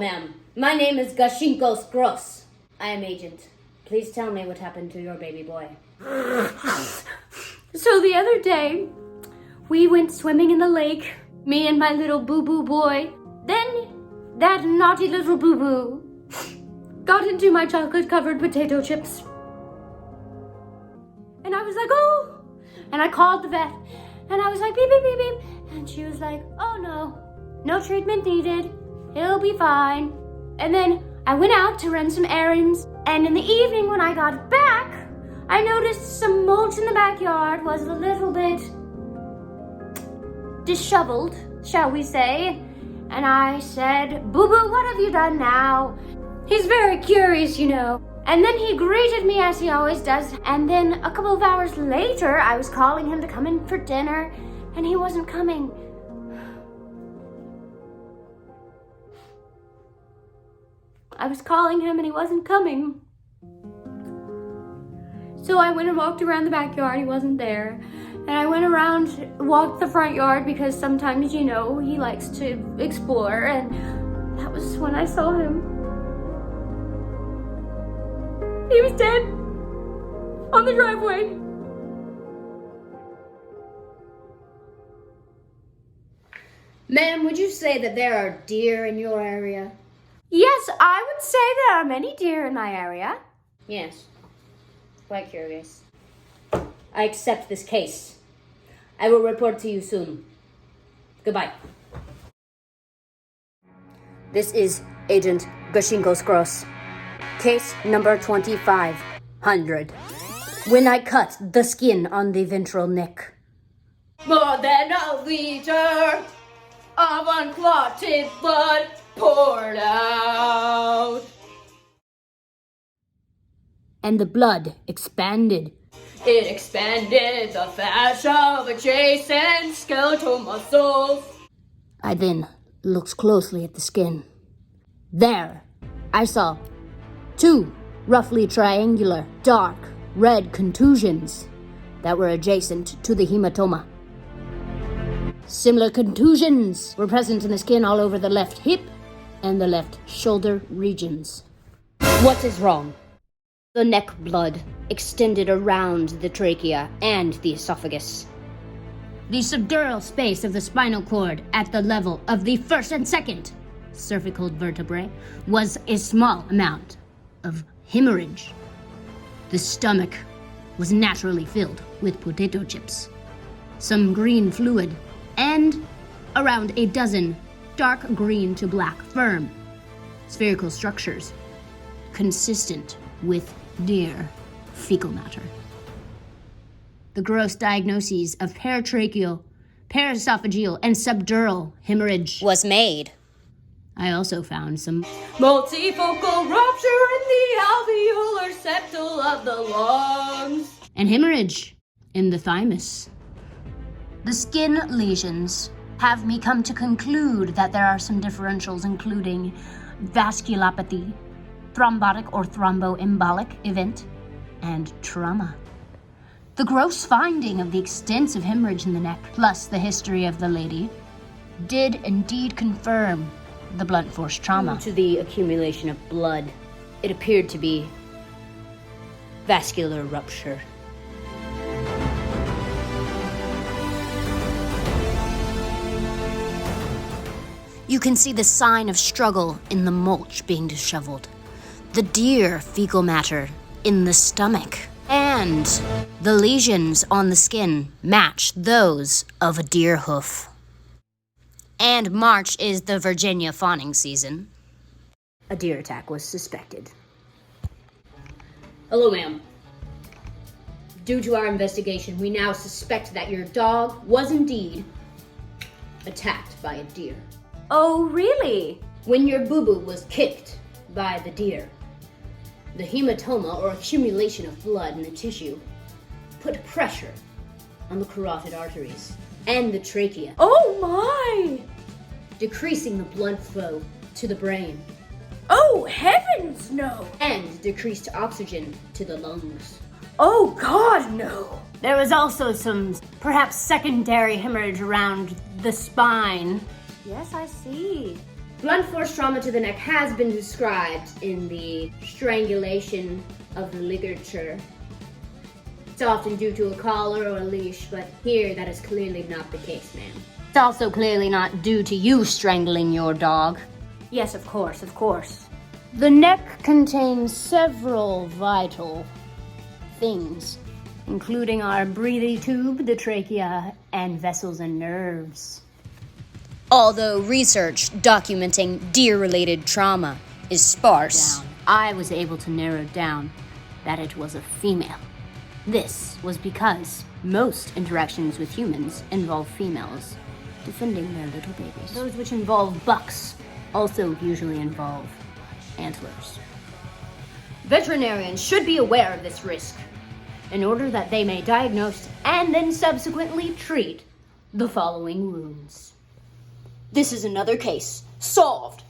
ma'am. My name is Gashinkos Gross. I am agent. Please tell me what happened to your baby boy. So the other day, we went swimming in the lake, me and my little boo-boo boy. Then that naughty little boo-boo got into my chocolate-covered potato chips. And I was like, oh! And I called the vet, and I was like, beep, beep, beep, beep. And she was like, oh no, no treatment needed. He'll be fine. And then I went out to run some errands, and in the evening when I got back, I noticed some mulch in the backyard was a little bit disheveled, shall we say. And I said, boo-boo, what have you done now? He's very curious, you know. And then he greeted me as he always does. And then a couple of hours later, I was calling him to come in for dinner, and he wasn't coming. I was calling him and he wasn't coming. So I went and walked around the backyard, he wasn't there. And I went around, walked the front yard because sometimes, you know, he likes to explore. And that was when I saw him. He was dead on the driveway. Ma'am, would you say that there are deer in your area? Yes, I would say there are many deer in my area. Yes. Quite curious. I accept this case. I will report to you soon. Goodbye. This is Agent Gashinkos Gross. Case number 2500. When I cut the skin on the ventral neck. More than a liter of unclotted blood poured out. And the blood expanded. It expanded the fascia of adjacent skeletal muscles. I then looked closely at the skin. There, I saw 2 roughly triangular, dark, red contusions that were adjacent to the hematoma. Similar contusions were present in the skin all over the left hip and the left shoulder regions. What is wrong? The neck blood extended around the trachea and the esophagus. The subdural space of the spinal cord at the level of the first and second cervical vertebrae was a small amount of hemorrhage. The stomach was naturally filled with potato chips, some green fluid, and around a dozen dark green to black firm spherical structures consistent with deer fecal matter. The gross diagnoses of paratracheal, paraesophageal, and subdural hemorrhage was made. I also found some Multifocal rupture in the alveolar septal of the lungs. and hemorrhage in the thymus. The skin lesions have me come to conclude that there are some differentials including vasculopathy, thrombotic or thromboembolic event, and trauma. The gross finding of the extensive hemorrhage in the neck, plus the history of the lady, did indeed confirm the blunt force trauma. Due to the accumulation of blood, it appeared to be vascular rupture. You can see the sign of struggle in the mulch being disheveled, the deer fecal matter in the stomach, and the lesions on the skin match those of a deer hoof. And March is the Virginia fawning season. A deer attack was suspected. Hello, ma'am. Due to our investigation, we now suspect that your dog was indeed attacked by a deer. Oh, really? When your boo-boo was kicked by the deer, the hematoma, or accumulation of blood in the tissue, put pressure on the carotid arteries and the trachea, Oh my! decreasing the blood flow to the brain Oh, heavens, no! and decreased oxygen to the lungs. Oh, God, no! There was also some, perhaps secondary hemorrhage around the spine. Yes, I see. Blunt force trauma to the neck has been described in the strangulation of the literature. It's often due to a collar or a leash, but here that is clearly not the case, ma'am. It's also clearly not due to you strangling your dog. Yes, of course, of course. The neck contains several vital things, including our breathing tube, the trachea, and vessels and nerves. Although research documenting deer-related trauma is sparse, I was able to narrow down that it was a female. This was because most interactions with humans involve females defending their little babies. Those which involve bucks also usually involve antlers. Veterinarians should be aware of this risk in order that they may diagnose and then subsequently treat the following wounds. This is another case solved